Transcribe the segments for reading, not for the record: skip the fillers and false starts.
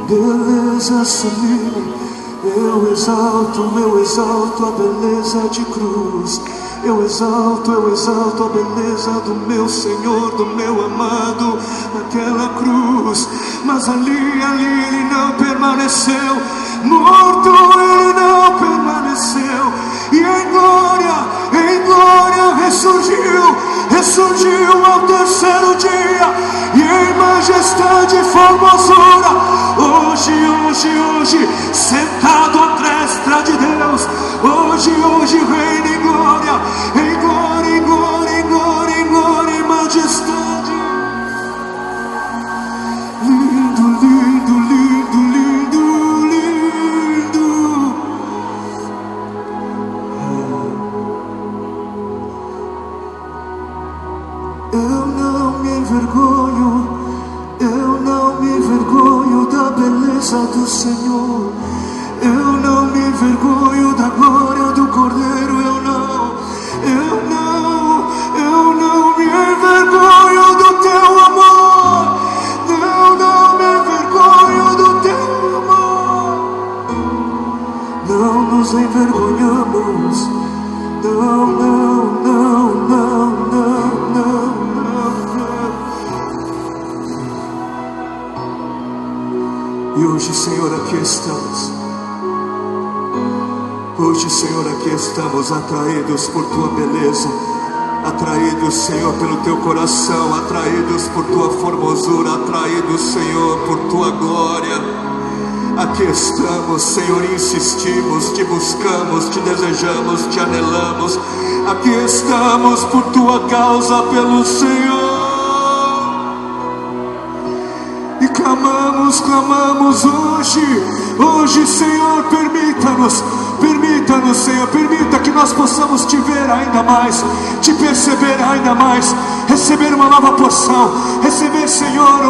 beleza sublime. Eu exalto a beleza de cruz. Eu exalto a beleza do meu Senhor, do meu amado, naquela cruz. Mas ali ele não permaneceu, morto ele não permaneceu. E em glória ressurgiu ao terceiro dia. E em majestade e formosura, hoje, sentado à destra de Deus, hoje reina em glória, em majestade. Lindo. Eu não me envergonho da beleza do Senhor. Eu não me envergonho da glória do Cordeiro. Eu não me envergonho do teu amor. Eu não me envergonho do teu amor. Não nos envergonhamos. Não. E hoje, Senhor, aqui estamos. Hoje, Senhor, aqui estamos atraídos por Tua beleza, atraídos, Senhor, pelo Teu coração, atraídos por Tua formosura, atraídos, Senhor, por Tua glória. Aqui estamos, Senhor, insistimos, Te buscamos, Te desejamos, Te anelamos. Aqui estamos por Tua causa, pelo Senhor. E clamamos hoje, Senhor, permita-nos, Senhor, permita que nós possamos Te ver ainda mais, Te perceber ainda mais, receber uma nova porção, receber, Senhor,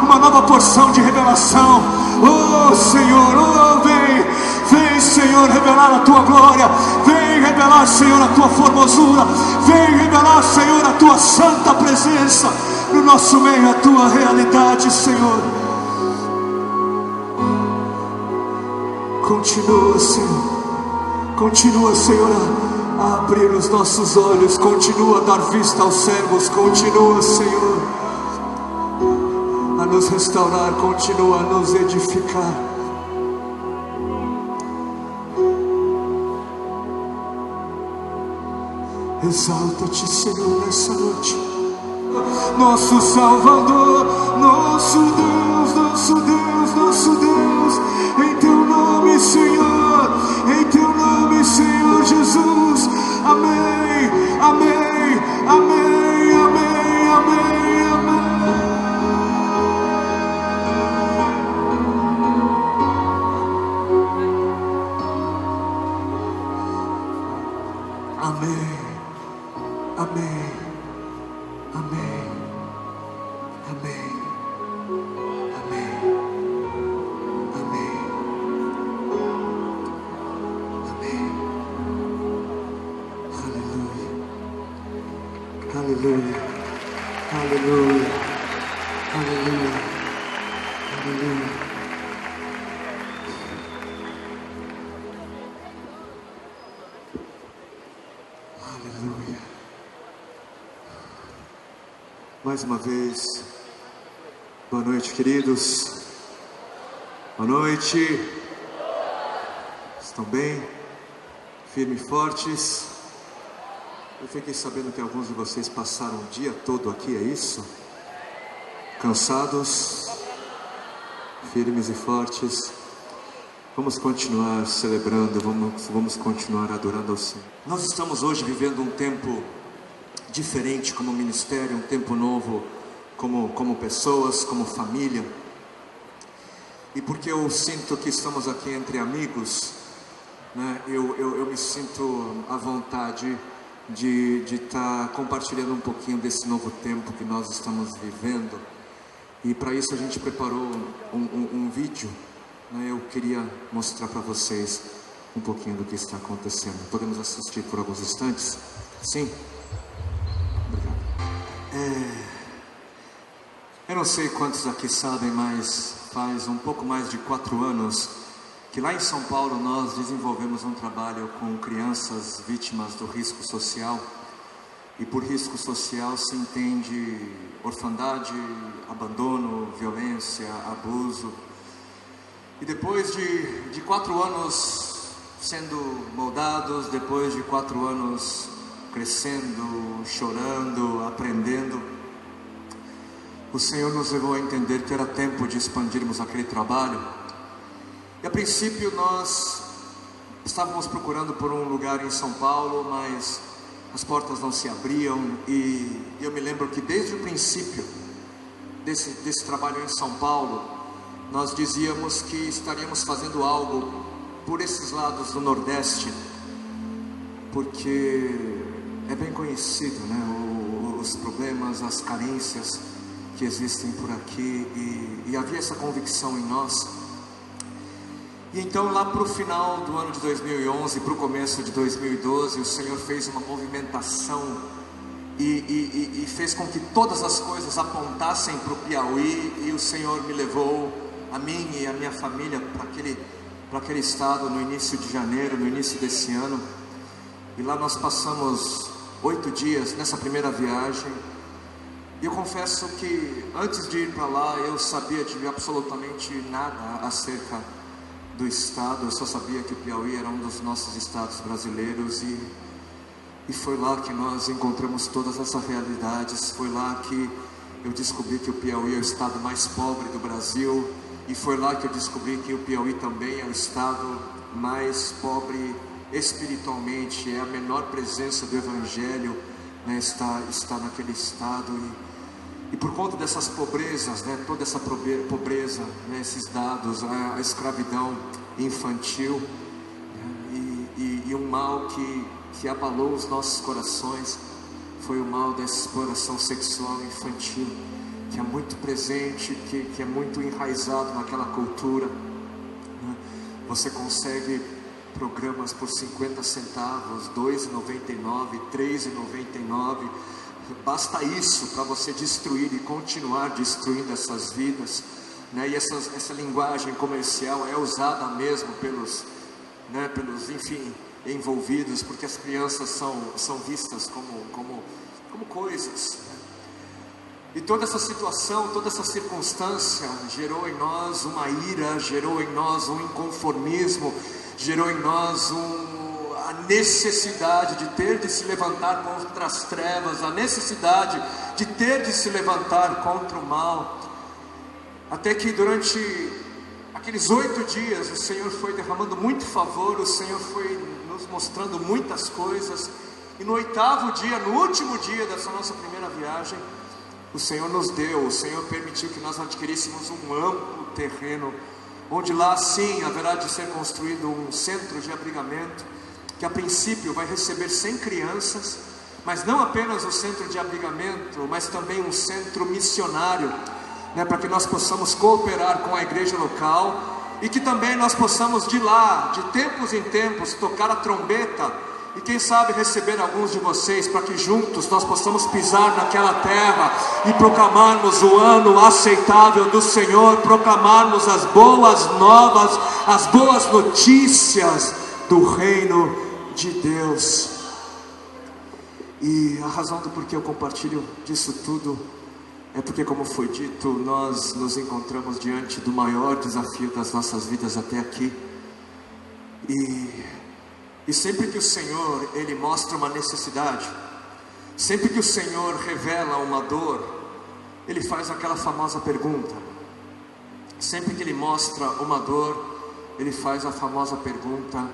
uma nova porção de revelação. Oh Senhor, vem, Senhor, revelar a Tua glória, vem revelar, Senhor, a Tua formosura, vem revelar, Senhor, a Tua santa presença no nosso meio, a Tua realidade, Senhor. Continua, Senhor, a abrir os nossos olhos, continua a dar vista aos cegos, continua, Senhor, a nos restaurar, continua a nos edificar. Exalta-te, Senhor, nessa noite, nosso Salvador, nosso Deus, em Teu nome, Senhor, em Teu nome, Senhor Jesus. Amém. Aleluia. Mais uma vez, boa noite, queridos. Boa noite. Estão bem? Firmes e fortes? Eu fiquei sabendo que alguns de vocês passaram o dia todo aqui, é isso? Cansados? Firmes e fortes? Vamos continuar celebrando, vamos continuar adorando ao Senhor. Nós estamos hoje vivendo um tempo diferente como ministério, um tempo novo como pessoas, como família. E porque eu sinto que estamos aqui entre amigos, né, eu me sinto à vontade de estar compartilhando um pouquinho desse novo tempo que nós estamos vivendo. E para isso a gente preparou um vídeo, né? Eu queria mostrar para vocês um pouquinho do que está acontecendo. Podemos assistir por alguns instantes? Sim? Obrigado. Eu não não sei quantos aqui sabem, mas faz um pouco mais de 4 anos que lá em São Paulo nós desenvolvemos um trabalho com crianças vítimas do risco social. E por risco social se entende orfandade, abandono, violência, abuso. E depois de 4 anos sendo moldados, depois de 4 anos crescendo, chorando, aprendendo, o Senhor nos levou a entender que era tempo de expandirmos aquele trabalho. E a princípio nós estávamos procurando por um lugar em São Paulo, mas as portas não se abriam. E eu me lembro que desde o princípio desse trabalho em São Paulo, nós dizíamos que estaríamos fazendo algo por esses lados do Nordeste, porque é bem conhecido, né, os problemas, as carências que existem por aqui, e havia essa convicção em nós. E então lá para o final do ano de 2011, para o começo de 2012, o Senhor fez uma movimentação e fez com que todas as coisas apontassem para o Piauí, e o Senhor me levou, a mim e a minha família, para aquele estado no início de janeiro, no início desse ano. E lá nós passamos 8 dias nessa primeira viagem. E eu confesso que antes de ir para lá eu sabia de absolutamente nada acerca do estado. Eu só sabia que o Piauí era um dos nossos estados brasileiros, e foi lá que nós encontramos todas essas realidades. Foi lá que eu descobri que o Piauí é o estado mais pobre do Brasil, e foi lá que eu descobri que o Piauí também é o estado mais pobre espiritualmente. É a menor presença do Evangelho, né, está naquele estado. E por conta dessas pobrezas, né, toda essa pobreza, né, esses dados, a escravidão infantil, né, e um mal que abalou os nossos corações, foi o mal da exploração sexual infantil, que é muito presente, que é muito enraizado naquela cultura, né? Você consegue programas por 50 centavos, R$ 2,99, R$ 3,99. Basta isso para você destruir e continuar destruindo essas vidas, né? E essa linguagem comercial é usada mesmo pelos enfim, envolvidos, porque as crianças são vistas como coisas, né? E toda essa situação, toda essa circunstância gerou em nós uma ira, gerou em nós um inconformismo, gerou em nós a necessidade de ter de se levantar contra as trevas, a necessidade de ter de se levantar contra o mal. Até que durante aqueles 8 dias o Senhor foi derramando muito favor, o Senhor foi nos mostrando muitas coisas. E no 8º dia, no último dia dessa nossa primeira viagem, o Senhor permitiu que nós adquiríssemos um amplo terreno, onde lá sim haverá de ser construído um centro de abrigamento, que a princípio vai receber 100 crianças, mas não apenas o centro de abrigamento, mas também um centro missionário, né, para que nós possamos cooperar com a igreja local, e que também nós possamos de lá, de tempos em tempos, tocar a trombeta, e quem sabe receber alguns de vocês, para que juntos nós possamos pisar naquela terra e proclamarmos o ano aceitável do Senhor, proclamarmos as boas novas, as boas notícias do reino de Deus. E a razão do porquê eu compartilho disso tudo é porque, como foi dito, nós nos encontramos diante do maior desafio das nossas vidas até aqui. E sempre que o Senhor, Ele mostra uma necessidade, sempre que o Senhor revela uma dor, Ele faz aquela famosa pergunta. Sempre que Ele mostra uma dor, Ele faz a famosa pergunta: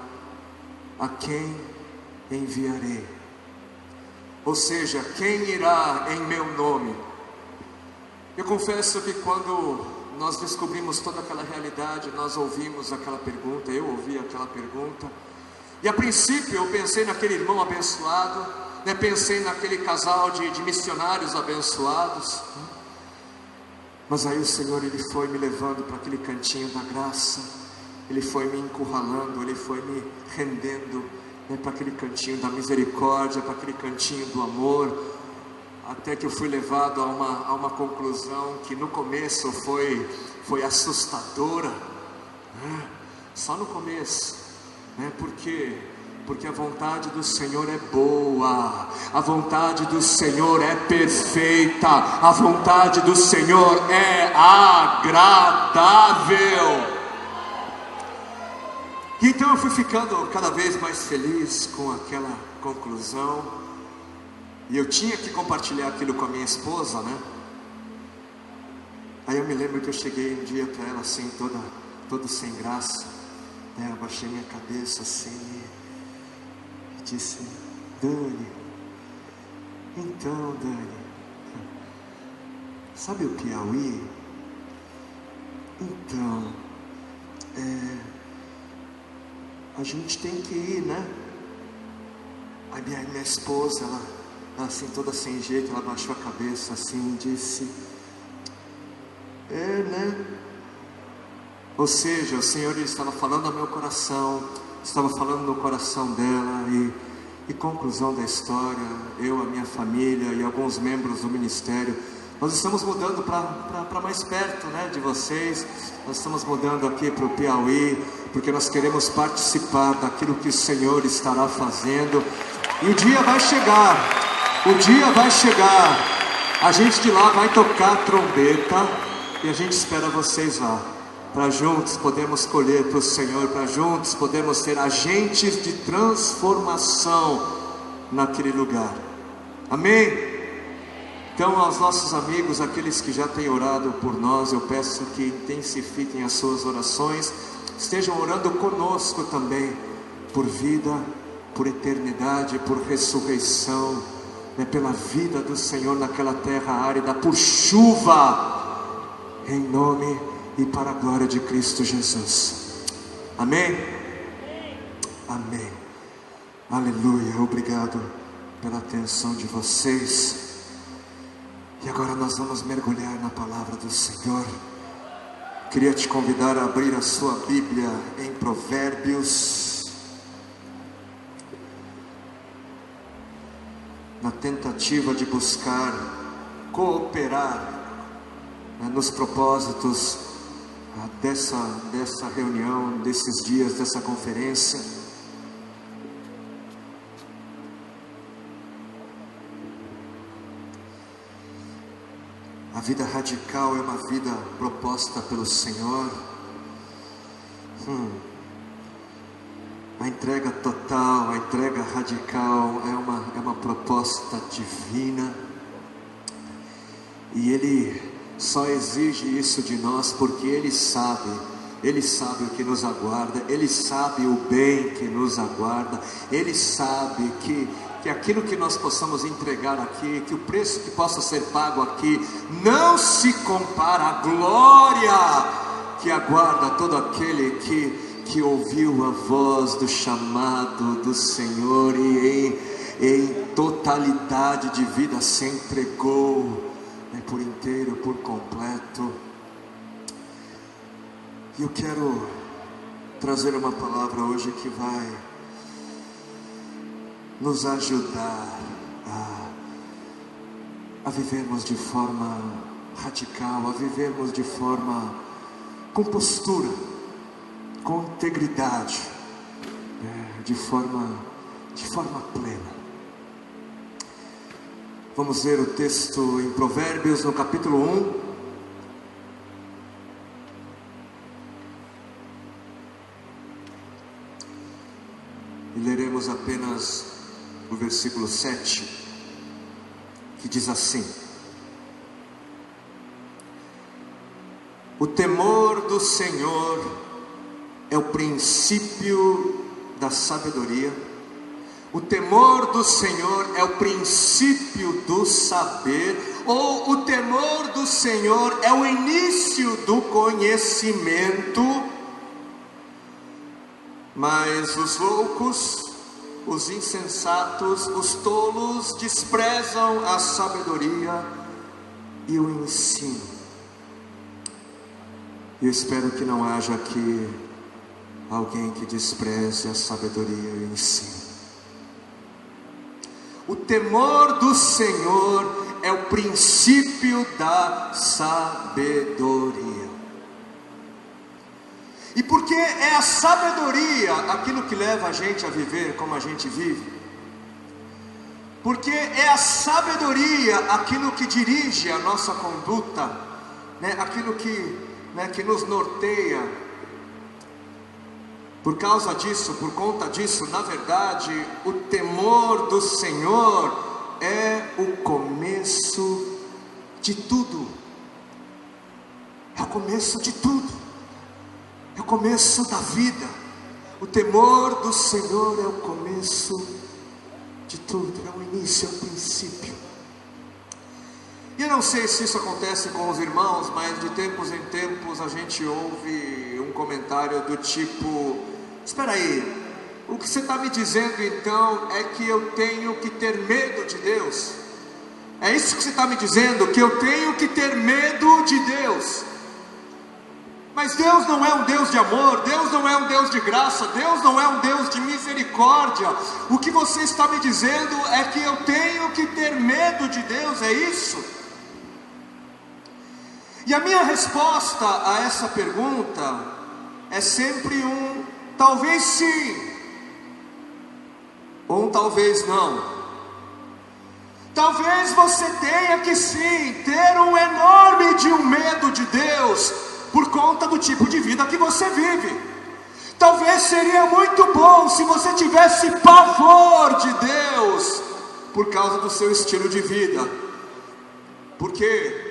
a quem enviarei? Ou seja, quem irá em meu nome? Eu confesso que quando nós descobrimos toda aquela realidade, nós ouvimos aquela pergunta, eu ouvi aquela pergunta, e a princípio eu pensei naquele irmão abençoado, né? Pensei naquele casal de missionários abençoados, né? Mas aí o Senhor, Ele foi me levando para aquele cantinho da graça, Ele foi me encurralando, Ele foi me rendendo, né, para aquele cantinho da misericórdia, para aquele cantinho do amor, até que eu fui levado a uma conclusão que no começo foi assustadora, né? Só no começo, né? Porque a vontade do Senhor é boa, a vontade do Senhor é perfeita, a vontade do Senhor é agradável. Então eu fui ficando cada vez mais feliz com aquela conclusão, e eu tinha que compartilhar aquilo com a minha esposa, né? Aí eu me lembro que eu cheguei um dia para ela assim, todo sem graça, né? Eu abaixei minha cabeça assim e disse: Dani, então Dani, sabe o Piauí? Então, a gente tem que ir, né? Aí minha esposa, ela assim toda sem jeito, ela baixou a cabeça assim e disse: né? Ou seja, o Senhor estava falando ao meu coração, estava falando no coração dela, e conclusão da história, eu, a minha família e alguns membros do ministério, nós estamos mudando para mais perto, né, de vocês. Nós estamos mudando aqui para o Piauí, porque nós queremos participar daquilo que o Senhor estará fazendo. E o dia vai chegar, a gente de lá vai tocar a trombeta, e a gente espera vocês lá, para juntos podermos colher para o Senhor, para juntos podermos ser agentes de transformação naquele lugar. Amém? Então, aos nossos amigos, aqueles que já têm orado por nós, eu peço que intensifiquem as suas orações, estejam orando conosco também, por vida, por eternidade, por ressurreição, né, pela vida do Senhor naquela terra árida, por chuva, em nome e para a glória de Cristo Jesus. Amém? Amém. Aleluia. Obrigado pela atenção de vocês. E agora nós vamos mergulhar na palavra do Senhor. Queria te convidar a abrir a sua Bíblia em Provérbios, na tentativa de buscar cooperar, né, nos propósitos dessa reunião, desses dias, dessa conferência. A vida radical é uma vida proposta pelo Senhor. A entrega total, a entrega radical é uma proposta divina. E Ele só exige isso de nós porque Ele sabe o que nos aguarda, Ele sabe o bem que nos aguarda, Ele sabe que aquilo que nós possamos entregar aqui, que o preço que possa ser pago aqui, não se compara à glória que aguarda todo aquele que ouviu a voz do chamado do Senhor e em totalidade de vida se entregou, né, por inteiro, por completo. E eu quero trazer uma palavra hoje que vai nos ajudar a vivermos de forma radical, a vivermos de forma com postura, com integridade, de forma plena. Vamos ver o texto em Provérbios, no capítulo 1. E leremos apenas o versículo 7, que diz assim: o temor do Senhor é o princípio da sabedoria. O temor do Senhor é o princípio do saber, ou o temor do Senhor é o início do conhecimento. Mas os loucos, os insensatos, os tolos desprezam a sabedoria e o ensino. Eu espero que não haja aqui alguém que despreze a sabedoria e o ensino. O temor do Senhor é o princípio da sabedoria. E porque é a sabedoria aquilo que leva a gente a viver como a gente vive, porque é a sabedoria aquilo que dirige a nossa conduta, né? Aquilo que nos norteia. Por causa disso, por conta disso, na verdade, o temor do Senhor é o começo de tudo. É o começo de tudo. É o começo da vida. O temor do Senhor é o começo de tudo. É o início, é o princípio. E eu não sei se isso acontece com os irmãos, mas de tempos em tempos a gente ouve um comentário do tipo: espera aí, o que você está me dizendo então é que eu tenho que ter medo de Deus? É isso que você está me dizendo? Que eu tenho que ter medo de Deus? Mas Deus não é um Deus de amor, Deus não é um Deus de graça, Deus não é um Deus de misericórdia. O que você está me dizendo é que eu tenho que ter medo de Deus, é isso? E a minha resposta a essa pergunta é sempre um talvez sim, ou um talvez não. Talvez você tenha que sim ter um enorme de um medo de Deus, por conta do tipo de vida que você vive. Talvez seria muito bom se você tivesse pavor de Deus, por causa do seu estilo de vida. Por quê?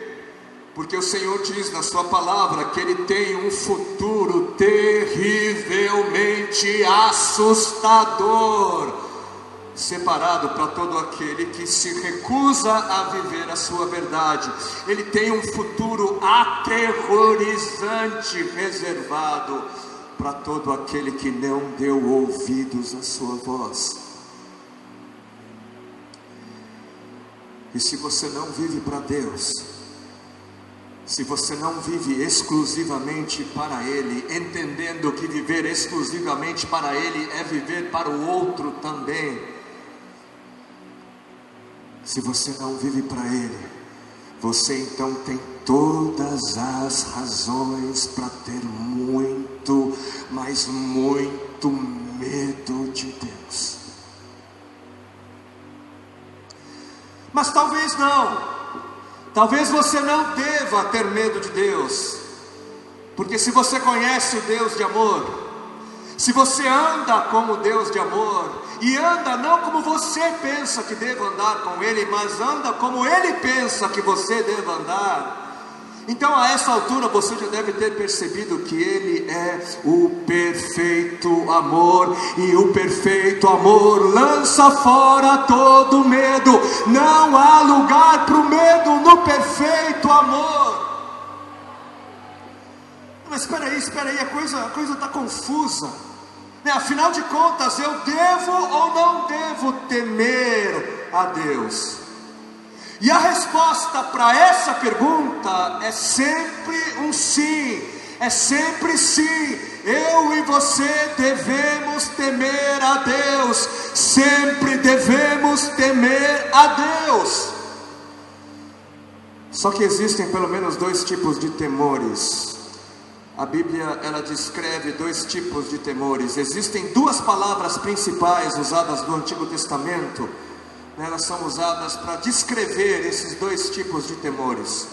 Porque o Senhor diz na sua palavra que Ele tem um futuro terrivelmente assustador, separado para todo aquele que se recusa a viver a sua verdade. Ele tem um futuro aterrorizante reservado para todo aquele que não deu ouvidos à sua voz. E se você não vive para Deus, se você não vive exclusivamente para Ele, entendendo que viver exclusivamente para Ele é viver para o outro também, se você não vive para Ele, você então tem todas as razões para ter muito, mas muito medo de Deus. Mas talvez não. Talvez você não deva ter medo de Deus, porque se você conhece o Deus de amor, se você anda como Deus de amor, e anda não como você pensa que deva andar com Ele, mas anda como Ele pensa que você deva andar, então a essa altura você já deve ter percebido que Ele é o perfeito amor, e o perfeito amor lança fora todo medo. Não há lugar para o medo no perfeito amor. Mas espera aí, a coisa está confusa, né? Afinal de contas, eu devo ou não devo temer a Deus? E a resposta para essa pergunta é sempre um sim, é sempre sim. Eu e você devemos temer a Deus, sempre devemos temer a Deus. Só que existem pelo menos dois tipos de temores. A Bíblia, ela descreve dois tipos de temores. Existem duas palavras principais usadas no Antigo Testamento. Elas são usadas para descrever esses dois tipos de temores.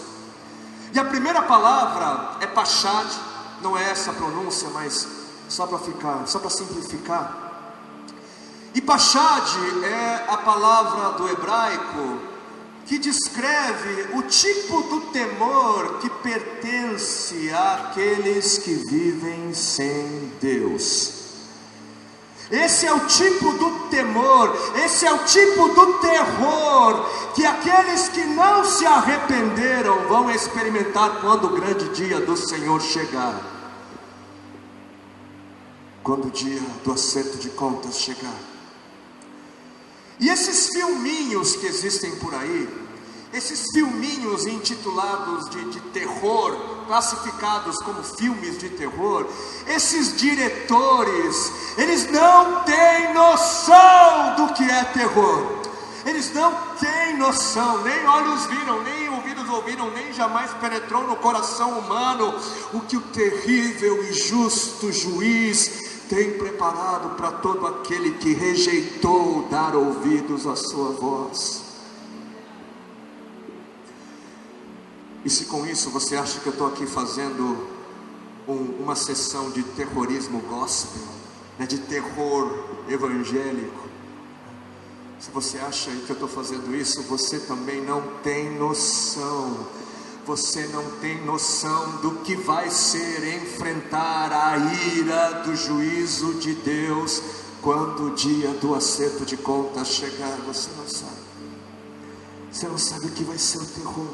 E a primeira palavra é pachad. Não é essa a pronúncia, mas só para simplificar. E pachad é a palavra do hebraico que descreve o tipo do temor que pertence àqueles que vivem sem Deus. Esse é o tipo do temor, esse é o tipo do terror que aqueles que não se arrependeram vão experimentar quando o grande dia do Senhor chegar. Quando o dia do acerto de contas chegar. E esses filminhos que existem por aí, esses filminhos intitulados de terror, classificados como filmes de terror, esses diretores, eles não têm noção do que é terror. Eles não têm noção, nem olhos viram, nem ouvidos ouviram, nem jamais penetrou no coração humano o que o terrível e justo juiz tem preparado para todo aquele que rejeitou dar ouvidos à sua voz. E se com isso você acha que eu estou aqui fazendo uma sessão de terrorismo gospel, né, de terror evangélico, se você acha que eu estou fazendo isso, você também não tem noção. Você não tem noção do que vai ser enfrentar a ira do juízo de Deus quando o dia do acerto de contas chegar. Você não sabe. Você não sabe o que vai ser o terror.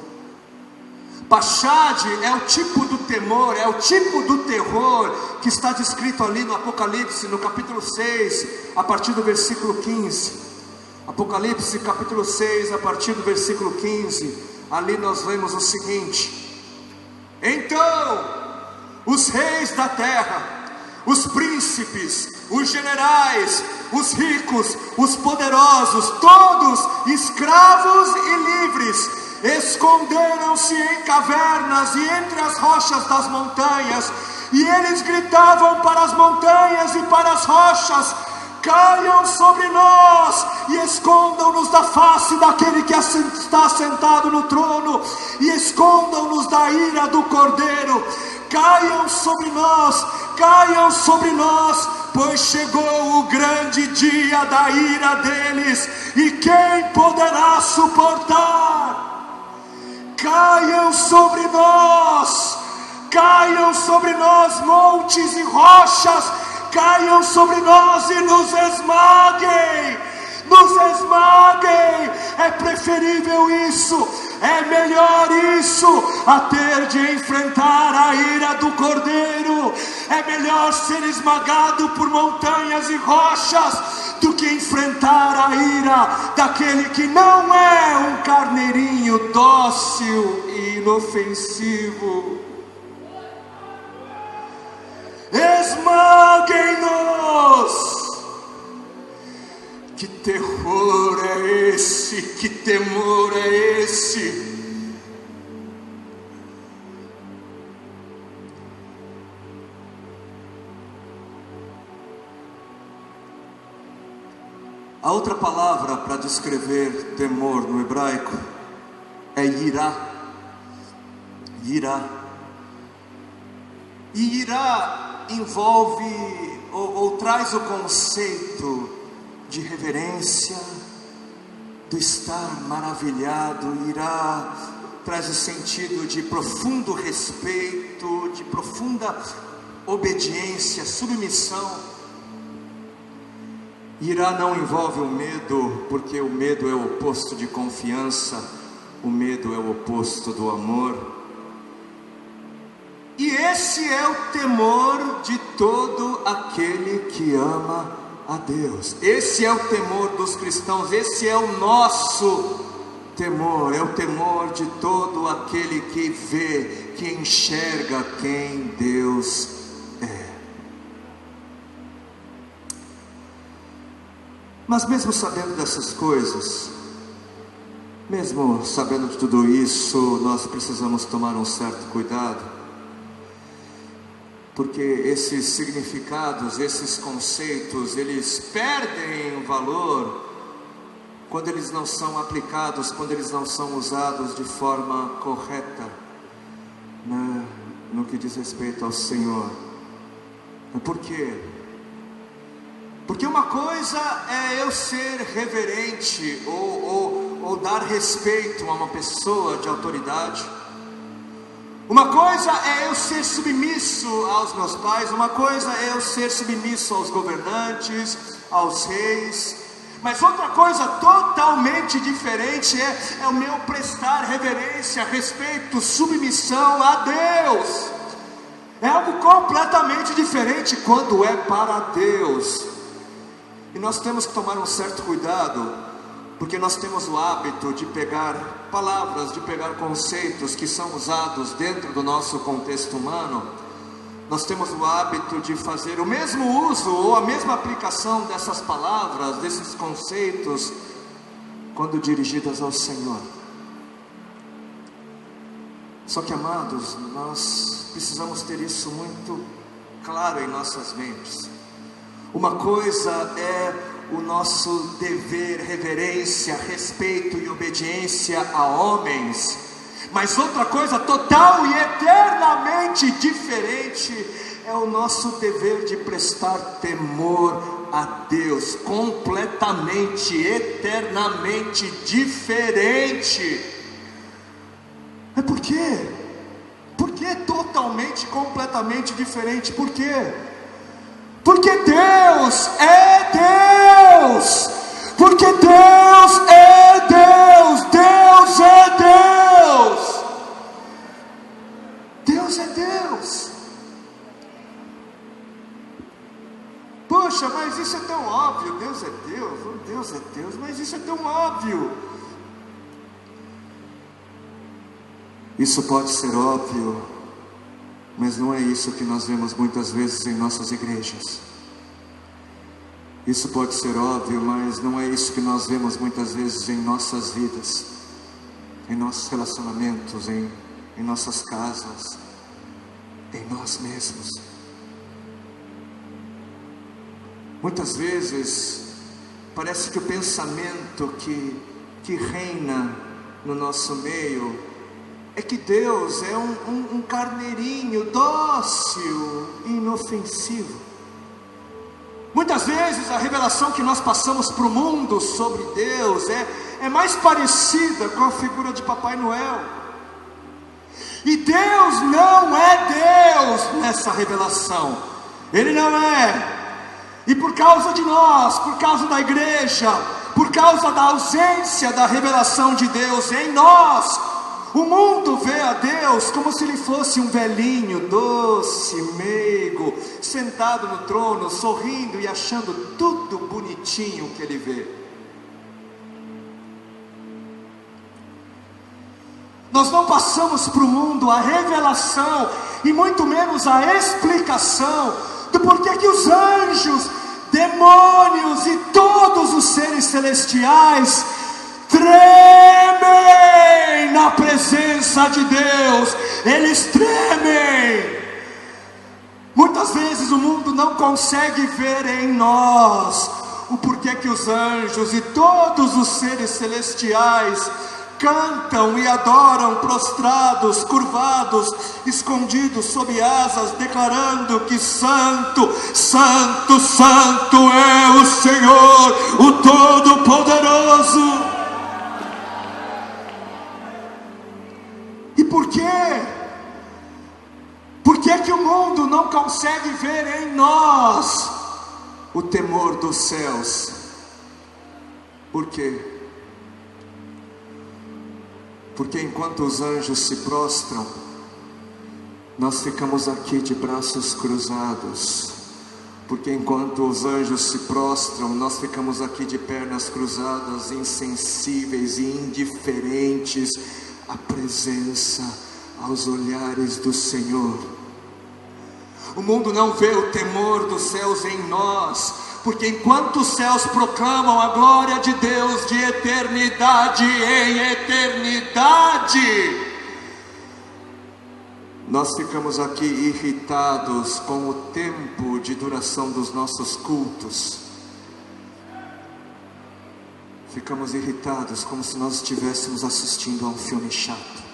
Pachade é o tipo do temor, é o tipo do terror que está descrito ali no Apocalipse, no capítulo 6, a partir do versículo 15. Apocalipse capítulo 6, a partir do versículo 15. Ali nós vemos o seguinte: então os reis da terra, os príncipes, os generais, os ricos, os poderosos, todos escravos e livres, esconderam-se em cavernas e entre as rochas das montanhas, e eles gritavam para as montanhas e para as rochas: caiam sobre nós e escondam-nos da face daquele que está sentado no trono, e escondam-nos da ira do Cordeiro. Caiam sobre nós, pois chegou o grande dia da ira deles, e quem poderá suportar? Caiam sobre nós, montes e rochas, caiam sobre nós e nos esmaguem. É preferível isso, é melhor isso, a ter de enfrentar a ira do Cordeiro. É melhor ser esmagado por montanhas e rochas do que enfrentar a ira daquele que não é um carneirinho dócil e inofensivo. Esmaguem-nos! Que terror é esse? Que temor é esse? A outra palavra para descrever temor no hebraico é irá. Irá. E irá envolve ou traz o conceito de reverência, do estar maravilhado. Irá traz o sentido de profundo respeito, de profunda obediência, submissão. Irá não envolve o medo, porque o medo é o oposto de confiança, o medo é o oposto do amor. E esse é o temor de todo aquele que ama a Deus. Esse é o temor dos cristãos, esse é o nosso temor, é o temor de todo aquele que vê, que enxerga quem Deus é. Mas mesmo sabendo dessas coisas, mesmo sabendo de tudo isso, nós precisamos tomar um certo cuidado, porque esses significados, esses conceitos, eles perdem valor quando eles não são aplicados, quando eles não são usados de forma correta, né, no que diz respeito ao Senhor. Por quê? Porque uma coisa é eu ser reverente ou dar respeito a uma pessoa de autoridade. Uma coisa é eu ser submisso aos meus pais, uma coisa é eu ser submisso aos governantes, aos reis. Mas outra coisa totalmente diferente é o meu prestar reverência, respeito, submissão a Deus. É algo completamente diferente quando é para Deus. E nós temos que tomar um certo cuidado, porque nós temos o hábito de pegar palavras, de pegar conceitos que são usados dentro do nosso contexto humano. Nós temos o hábito de fazer o mesmo uso ou a mesma aplicação dessas palavras, desses conceitos, quando dirigidas ao Senhor. Só que, amados, nós precisamos ter isso muito claro em nossas mentes. Uma coisa é o nosso dever, reverência, respeito e obediência a homens, mas outra coisa total e eternamente diferente é o nosso dever de prestar temor a Deus, completamente, eternamente diferente. É por quê? Por que totalmente, completamente diferente? Por quê? Porque Deus é Deus, porque Deus é Deus, Deus é Deus, Deus é Deus. Poxa, mas isso é tão óbvio, Deus é Deus, Deus é Deus, mas isso é tão óbvio. Isso pode ser óbvio, mas não é isso que nós vemos muitas vezes em nossas igrejas. Isso pode ser óbvio, mas não é isso que nós vemos muitas vezes em nossas vidas, em nossos relacionamentos, em nossas casas, em nós mesmos. Muitas vezes parece que o pensamento que reina no nosso meio é que Deus é um carneirinho dócil e inofensivo. Muitas vezes a revelação que nós passamos para o mundo sobre Deus é mais parecida com a figura de Papai Noel. E Deus não é Deus nessa revelação. Ele não é. E por causa de nós, por causa da igreja, por causa da ausência da revelação de Deus em nós, o mundo vê a Deus como se ele fosse um velhinho doce, meigo, sentado no trono, sorrindo e achando tudo bonitinho que ele vê. Nós não passamos para o mundo a revelação e muito menos a explicação do porquê que os anjos, demônios e todos os seres celestiais tremem na presença de Deus. Eles tremem. Muitas vezes o mundo não consegue ver em nós o porquê que os anjos e todos os seres celestiais cantam e adoram prostrados, curvados, escondidos sob asas, declarando que Santo, Santo, Santo é o Senhor, o Todo-Poderoso. E por quê? Por que que o mundo não consegue ver em nós o temor dos céus? Por quê? Porque enquanto os anjos se prostram, nós ficamos aqui de braços cruzados. Porque enquanto os anjos se prostram, nós ficamos aqui de pernas cruzadas, insensíveis e indiferentes à presença, aos olhares do Senhor. O mundo não vê o temor dos céus em nós, porque enquanto os céus proclamam a glória de Deus de eternidade em eternidade, nós ficamos aqui irritados com o tempo de duração dos nossos cultos. Ficamos irritados como se nós estivéssemos assistindo a um filme chato.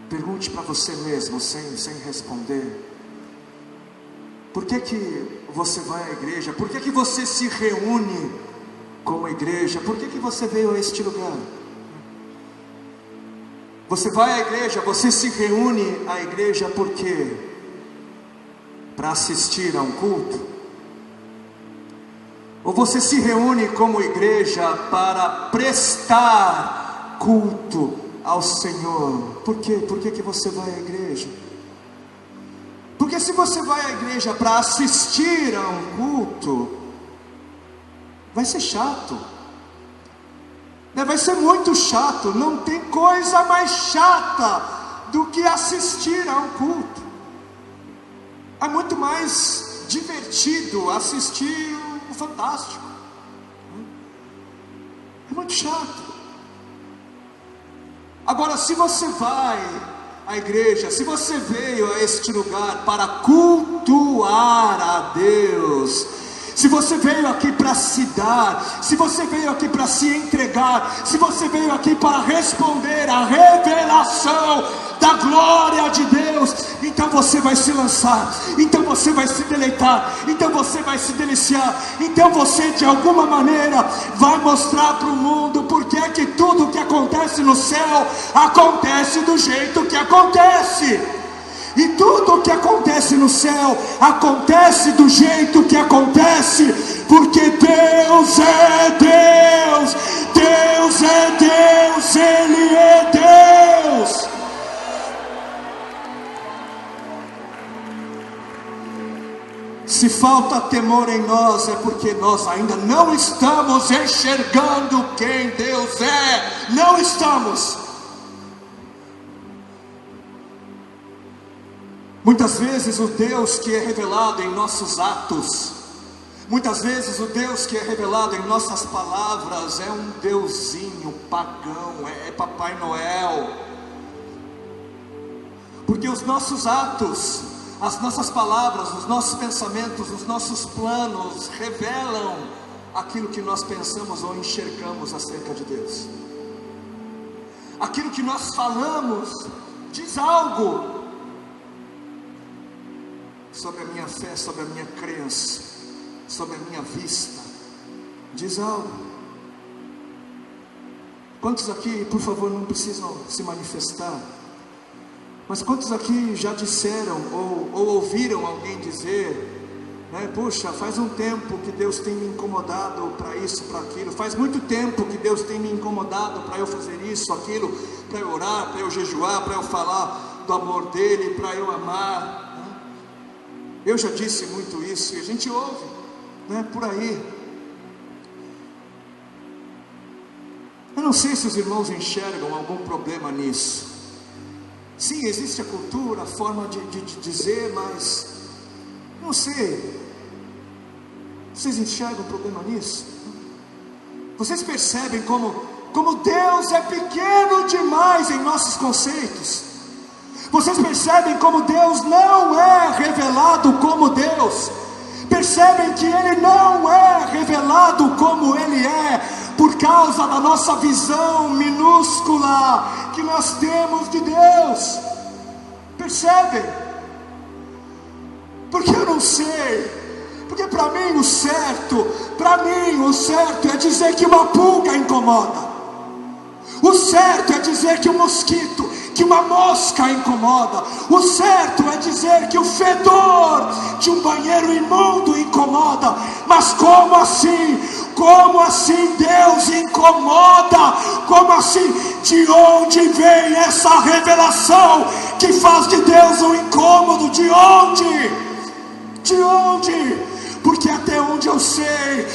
Pergunte para você mesmo, sem responder: por que que você vai à igreja? Por que que você se reúne como igreja? Por que que você veio a este lugar? Você vai à igreja, você se reúne à igreja por quê? Para assistir a um culto? Ou você se reúne como igreja para prestar culto ao Senhor? Por quê? Por que que você vai à igreja? Porque se você vai à igreja para assistir a um culto, vai ser chato, vai ser muito chato. Não tem coisa mais chata do que assistir a um culto. É muito mais divertido assistir o Fantástico. É muito chato. Agora, se você vai à igreja, se você veio a este lugar para cultuar a Deus, se você veio aqui para se dar, se você veio aqui para se entregar, se você veio aqui para responder à revelação da glória de Deus, então você vai se lançar, então você vai se deleitar, então você vai se deliciar, então você de alguma maneira vai mostrar para o mundo porque é que tudo que acontece no céu acontece do jeito que acontece. E tudo o que acontece no céu acontece do jeito que acontece, porque Deus é Deus, Deus é Deus, Ele é Deus. Se falta temor em nós, é porque nós ainda não estamos enxergando quem Deus é. Não estamos. Muitas vezes o Deus que é revelado em nossos atos, muitas vezes o Deus que é revelado em nossas palavras é um deusinho pagão, é Papai Noel. Porque os nossos atos, as nossas palavras, os nossos pensamentos, os nossos planos revelam aquilo que nós pensamos ou enxergamos acerca de Deus. Aquilo que nós falamos diz algo sobre a minha fé, sobre a minha crença, sobre a minha vista, diz algo. Quantos aqui, por favor, não precisam se manifestar, mas quantos aqui já disseram ou ouviram alguém dizer, né, puxa, faz um tempo que Deus tem me incomodado para isso, para aquilo, faz muito tempo que Deus tem me incomodado para eu fazer isso, aquilo, para eu orar, para eu jejuar, para eu falar do amor dele, para eu amar. Eu já disse muito isso e a gente ouve, né, por aí. Eu não sei se os irmãos enxergam algum problema nisso. Sim, existe a cultura, a forma de dizer, mas não sei. Vocês enxergam problema nisso? Vocês percebem como Deus é pequeno demais em nossos conceitos? Vocês percebem como Deus não é revelado como Deus? Percebem que Ele não é revelado como Ele é, por causa da nossa visão minúscula que nós temos de Deus? Percebem? Porque eu não sei. Porque para mim o certo é dizer que uma pulga incomoda. O certo é dizer que o mosquito, que uma mosca incomoda. O certo é dizer que o fedor de um banheiro imundo incomoda. Mas como assim? Como assim Deus incomoda? Como assim? De onde vem essa revelação que faz de Deus um incômodo? De onde? De onde? Porque até onde eu sei,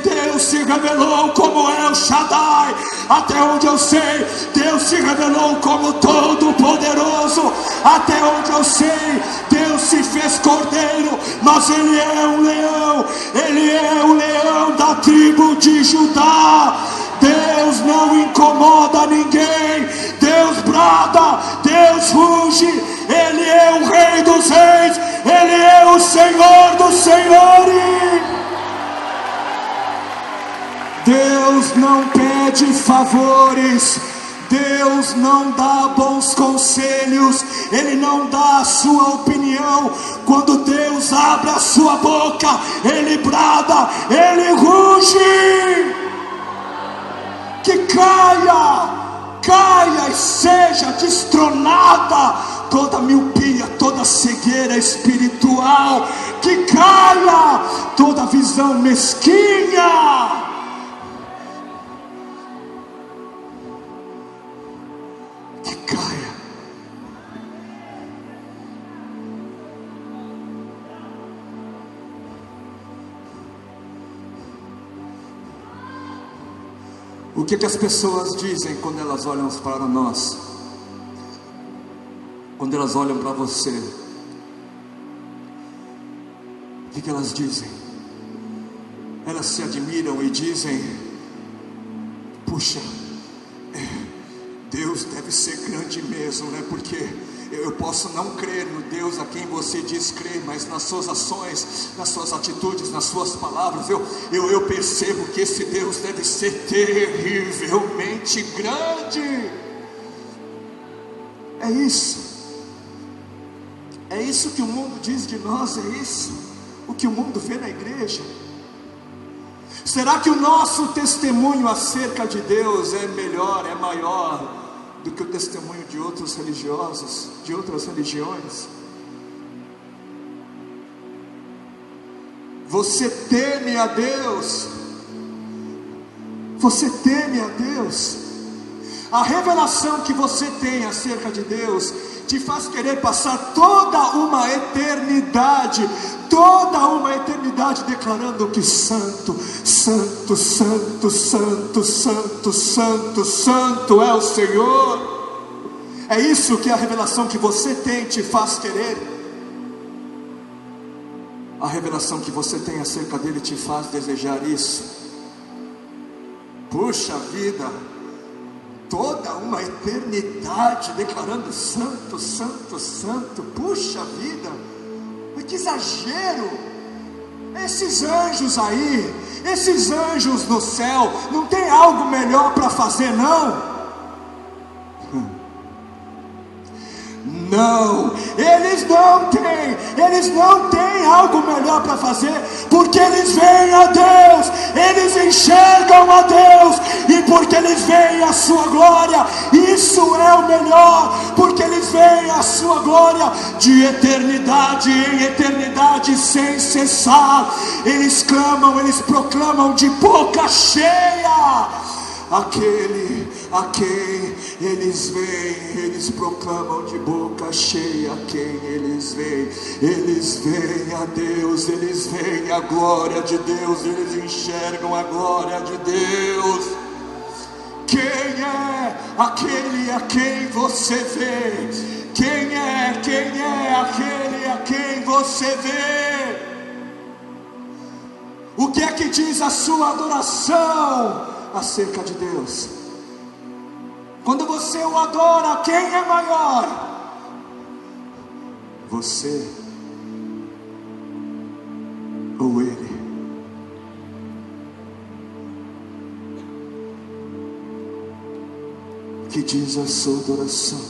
Deus se revelou como El Shaddai. Até onde eu sei, Deus se revelou como Todo-Poderoso. Até onde eu sei, Deus se fez cordeiro, mas Ele é um leão. Ele é o leão da tribo de Judá. Deus não incomoda ninguém. Deus brada, Deus ruge. Ele é o Rei dos Reis. Ele é o Senhor dos Senhores. Deus não pede favores. Deus não dá bons conselhos. Ele não dá a sua opinião. Quando Deus abre a sua boca, Ele brada, Ele ruge. Que caia e seja destronada toda miopia, toda cegueira espiritual. Que caia toda visão mesquinha. Que caia. O que as pessoas dizem quando elas olham para nós? Quando elas olham para você? O que elas dizem? Elas se admiram e dizem: puxa, Deus deve ser grande mesmo, né? Porque eu posso não crer no Deus a quem você diz crer, mas nas suas ações, nas suas atitudes, nas suas palavras, eu percebo que esse Deus deve ser terrivelmente grande. É isso que o mundo diz de nós, é isso o que o mundo vê na igreja. Será que o nosso testemunho acerca de Deus é melhor, é maior do que o testemunho de outros religiosos, de outras religiões? Você teme a Deus? Você teme a Deus? A revelação que você tem acerca de Deus te faz querer passar toda uma eternidade declarando que santo, santo, santo, santo, santo, santo, santo é o Senhor. É isso que a revelação que você tem te faz querer. A revelação que você tem acerca dele te faz desejar isso. Puxa vida, toda uma eternidade declarando santo, santo, santo. Puxa vida, mas que exagero. Esses anjos aí, esses anjos no céu, não tem algo melhor para fazer não? Não, eles não têm algo melhor para fazer, porque eles veem a Deus, eles enxergam a Deus, e porque eles veem a sua glória, isso é o melhor, porque eles veem a sua glória de eternidade em eternidade sem cessar. Eles clamam, eles proclamam de boca cheia aquele a quem eles veem, eles proclamam de boca cheia a quem eles veem a Deus, eles veem a glória de Deus, eles enxergam a glória de Deus. Quem é aquele a quem você vê? Quem é aquele a quem você vê? O que é que diz a sua adoração acerca de Deus? Quando você o adora, quem é maior? Você ou Ele? O que diz a sua adoração?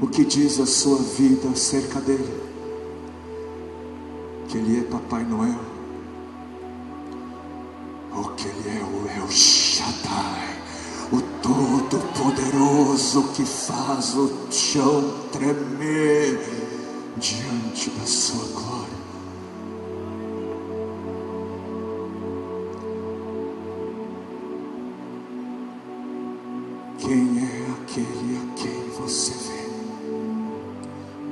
O que diz a sua vida acerca dele? Que Ele é Papai Noel? Ou que Ele é o El Shaddai, o Todo-Poderoso que faz o chão tremer diante da sua glória? Quem é aquele a quem você vê?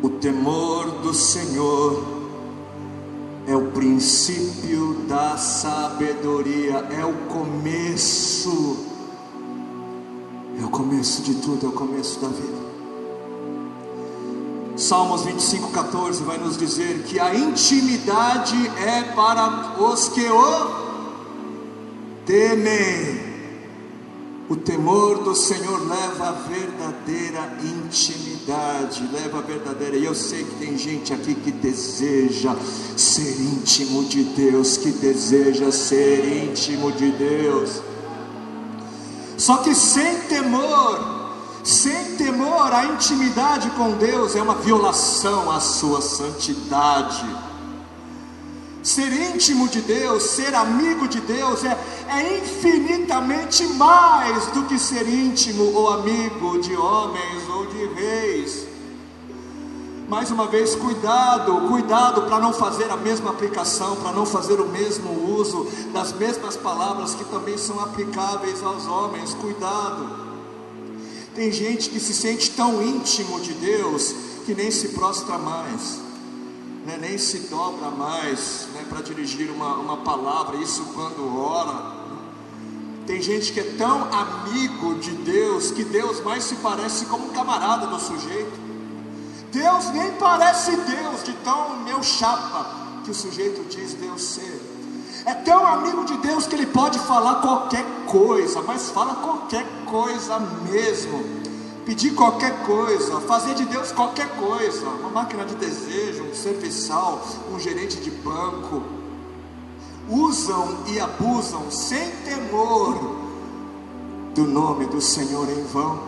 O temor do Senhor é o princípio da sabedoria, é o começo de tudo, é o começo da vida. Salmos 25:14 vai nos dizer que a intimidade é para os que o temem. O temor do Senhor leva a verdadeira intimidade, e eu sei que tem gente aqui que deseja ser íntimo de Deus, só que sem temor, a intimidade com Deus é uma violação à sua santidade. Ser íntimo de Deus, ser amigo de Deus é infinitamente mais do que ser íntimo ou amigo de homens ou de reis. Mais uma vez, cuidado para não fazer a mesma aplicação, para não fazer o mesmo uso das mesmas palavras que também são aplicáveis aos homens. Cuidado. Tem gente que se sente tão íntimo de Deus que nem se prostra mais, né? Nem se dobra mais, né? Para dirigir uma palavra, isso quando ora. Tem gente que é tão amigo de Deus que Deus mais se parece como um camarada do sujeito. Deus nem parece Deus, de tão meu chapa que o sujeito diz Deus ser. É tão amigo de Deus que ele pode falar qualquer coisa, mas fala qualquer coisa mesmo, pedir qualquer coisa, fazer de Deus qualquer coisa, uma máquina de desejo, um serviçal, um gerente de banco. Usam e abusam sem temor do nome do Senhor em vão.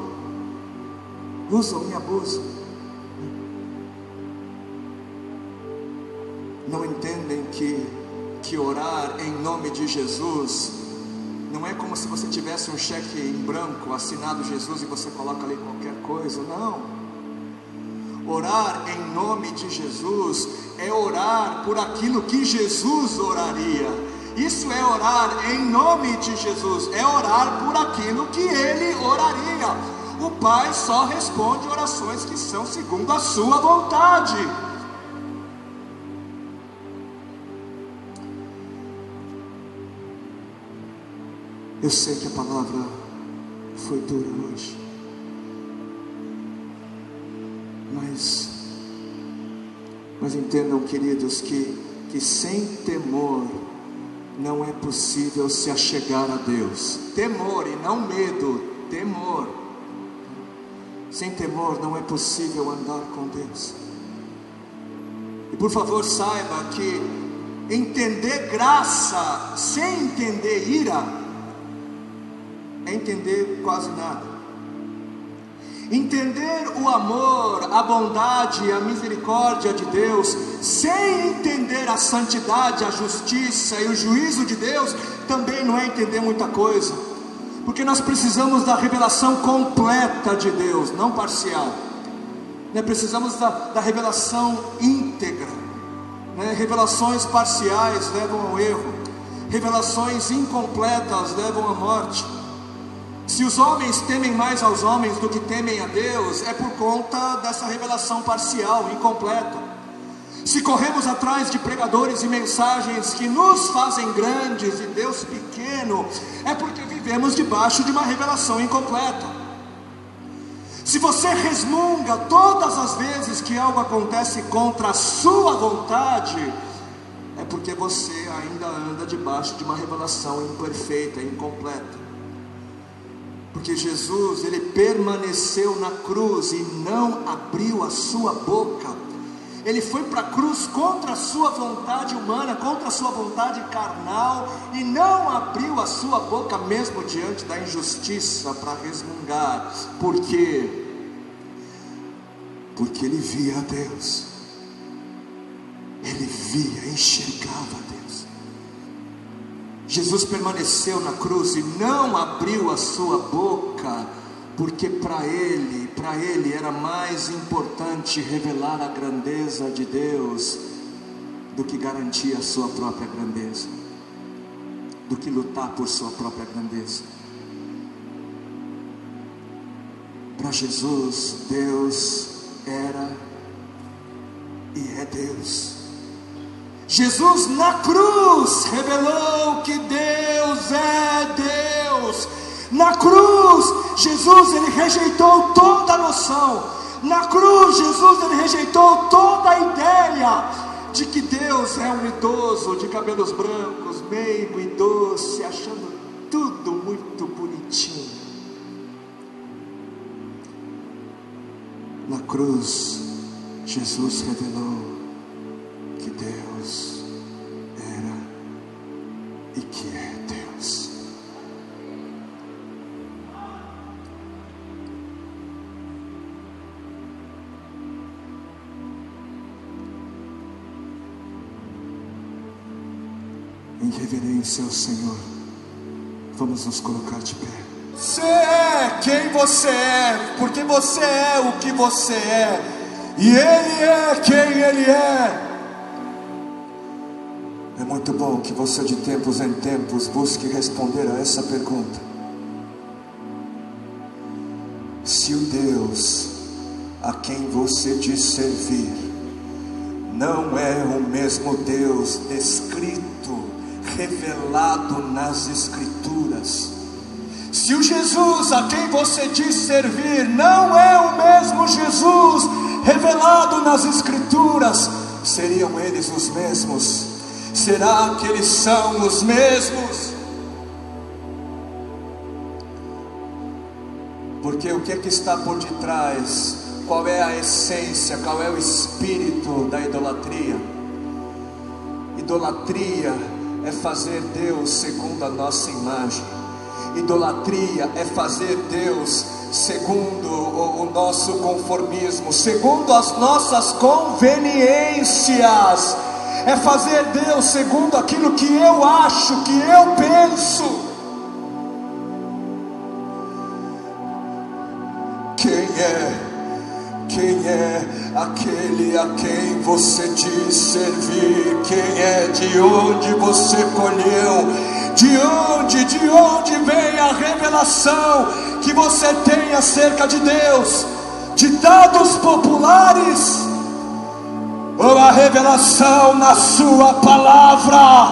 Usam e abusam. Não entendem que orar em nome de Jesus não é como se você tivesse um cheque em branco assinado Jesus e você coloca ali qualquer coisa. Não. Orar em nome de Jesus é orar por aquilo que Jesus oraria. Isso é orar em nome de Jesus, é orar por aquilo que Ele oraria. O Pai só responde orações que são segundo a sua vontade. Eu sei que a palavra foi dura hoje, mas entendam, queridos, que sem temor não é possível se achegar a Deus. Temor e não medo, temor. Sem temor não é possível andar com Deus. E por favor saiba que entender graça sem entender ira é entender quase nada. Entender o amor, a bondade e a misericórdia de Deus sem entender a santidade, a justiça e o juízo de Deus também não é entender muita coisa, porque nós precisamos da revelação completa de Deus, não parcial, né? Precisamos da revelação íntegra, né? Revelações parciais levam ao erro, revelações incompletas levam à morte. Se os homens temem mais aos homens do que temem a Deus, é por conta dessa revelação parcial, incompleta. Se corremos atrás de pregadores e mensagens que nos fazem grandes e Deus pequeno, é porque vivemos debaixo de uma revelação incompleta. Se você resmunga todas as vezes que algo acontece contra a sua vontade, é porque você ainda anda debaixo de uma revelação imperfeita, incompleta. Porque Jesus, Ele permaneceu na cruz e não abriu a sua boca. Ele foi para a cruz contra a sua vontade humana, contra a sua vontade carnal, e não abriu a sua boca mesmo diante da injustiça para resmungar. Por quê? Porque Ele via a Deus. Ele via, enxergava a Deus. Jesus permaneceu na cruz e não abriu a sua boca, porque para ele era mais importante revelar a grandeza de Deus do que garantir a sua própria grandeza, do que lutar por sua própria grandeza. Para Jesus, Deus era e é Deus. Jesus na cruz revelou que Deus é Deus. Na cruz, Jesus ele rejeitou toda a noção. Na cruz, Jesus ele rejeitou toda a ideia de que Deus é um idoso de cabelos brancos, meigo e doce, achando tudo muito bonitinho. Na cruz, Jesus revelou que Deus era e que é Deus. Em reverência ao Senhor, vamos nos colocar de pé. Você é quem você é, porque você é o que você é, e Ele é quem Ele é. É muito bom que você de tempos em tempos busque responder a essa pergunta: se o Deus a quem você diz servir não é o mesmo Deus descrito, revelado nas Escrituras, se o Jesus a quem você diz servir não é o mesmo Jesus revelado nas Escrituras, seriam eles os mesmos? Será que eles são os mesmos? Porque o que é que está por detrás? Qual é a essência, qual é o espírito da idolatria? Idolatria é fazer Deus segundo a nossa imagem. Idolatria é fazer Deus segundo o nosso conformismo, segundo as nossas conveniências. É fazer Deus segundo aquilo que eu acho, que eu penso. Quem é aquele a quem você diz servir? Quem é? De onde você colheu? De onde vem a revelação que você tem acerca de Deus? Ditados populares ou a revelação na sua palavra?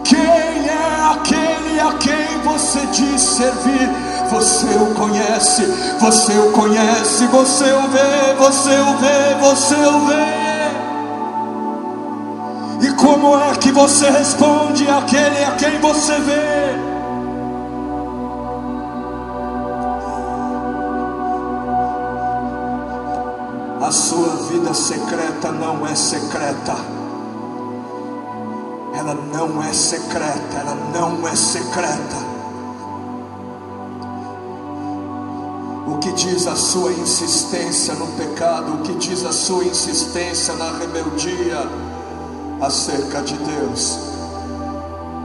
Quem é aquele a quem você diz servir? Você o conhece, você o conhece, você o vê, você o vê, você o vê. E como é que você responde àquele a quem você vê? A sua vida secreta não é secreta. Ela não é secreta, ela não é secreta. O que diz a sua insistência no pecado? O que diz a sua insistência na rebeldia acerca de Deus?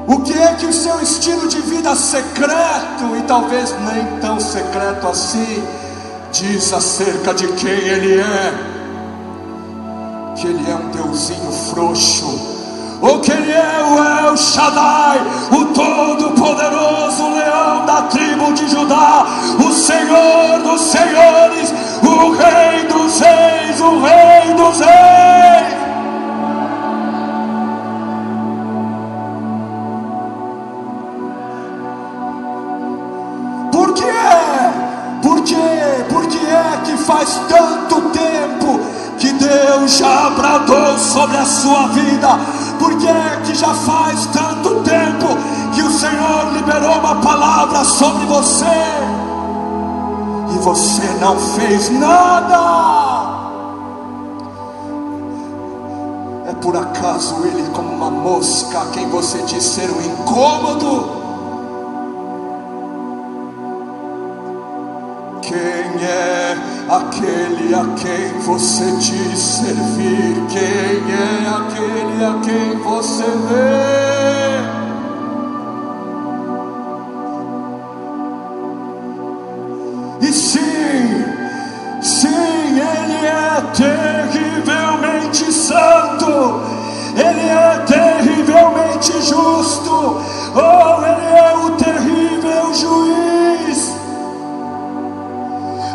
O que é que o seu estilo de vida secreto, e talvez nem tão secreto assim, diz acerca de quem Ele é? Que Ele é um deusinho frouxo, ou que Ele é o El Shaddai, o Todo-Poderoso, o leão da tribo de Judá, o Senhor dos senhores, o Rei dos reis, o Rei dos reis. Por que é que faz tanto tempo que Deus já bradou sobre a sua vida? Por que é que já faz tanto tempo que o Senhor liberou uma palavra sobre você e você não fez nada? É por acaso Ele, como uma mosca a quem você diz ser um incômodo? Quem é aquele a quem você diz servir? Quem é aquele a quem você vê? E sim, Ele é terrivelmente santo, Ele é terrivelmente justo, oh, Ele é o terrível juiz.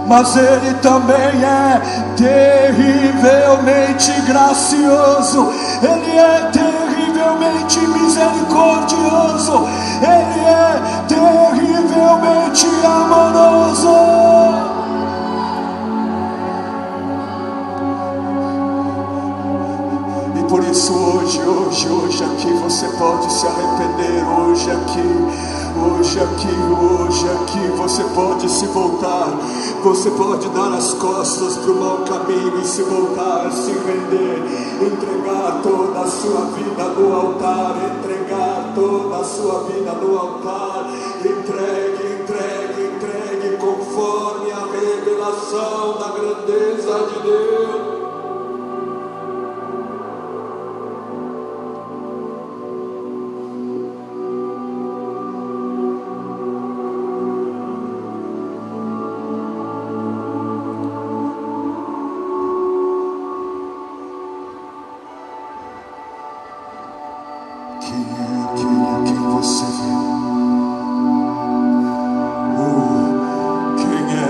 Mas Ele também é terrivelmente gracioso, Ele é terrivelmente misericordioso, Ele é terrivelmente amoroso. E por isso hoje aqui você pode se arrepender, hoje aqui você pode se voltar, você pode dar as costas para o mau caminho e se voltar, se render, entregar toda a sua vida no altar, entregar toda a sua vida no altar, entregue conforme a revelação da grandeza de Deus. Quem é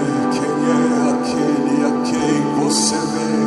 aquele a quem você vê?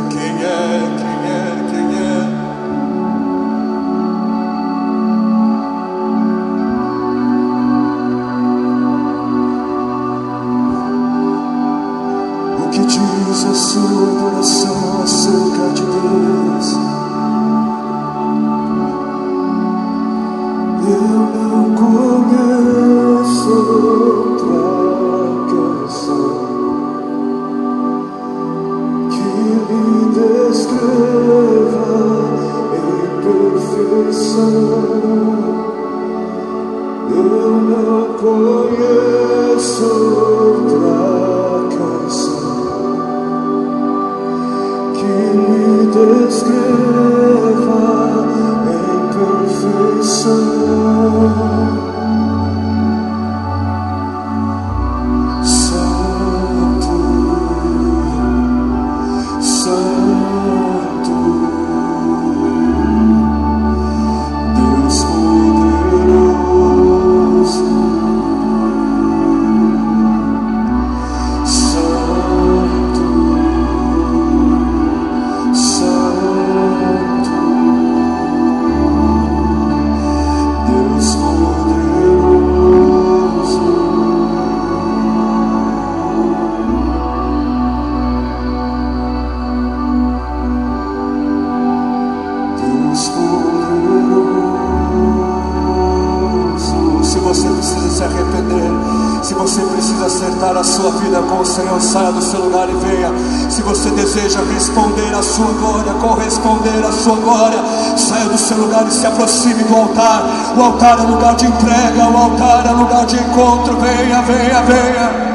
acertar a sua vida com o Senhor, saia do seu lugar e venha. Se você deseja responder à sua glória, corresponder à sua glória, saia do seu lugar e se aproxime do altar. O altar é lugar de entrega, o altar é lugar de encontro. Venha, venha, venha.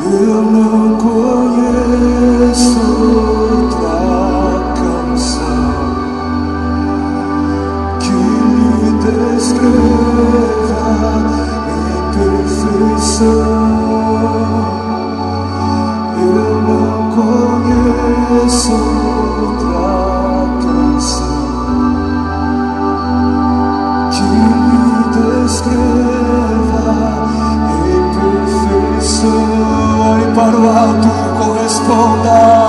Eu não conheço outra canção que me descreva em perfeição. Eu não conheço outra canção que me descreva em perfeição. Olhe para o alto e corresponda.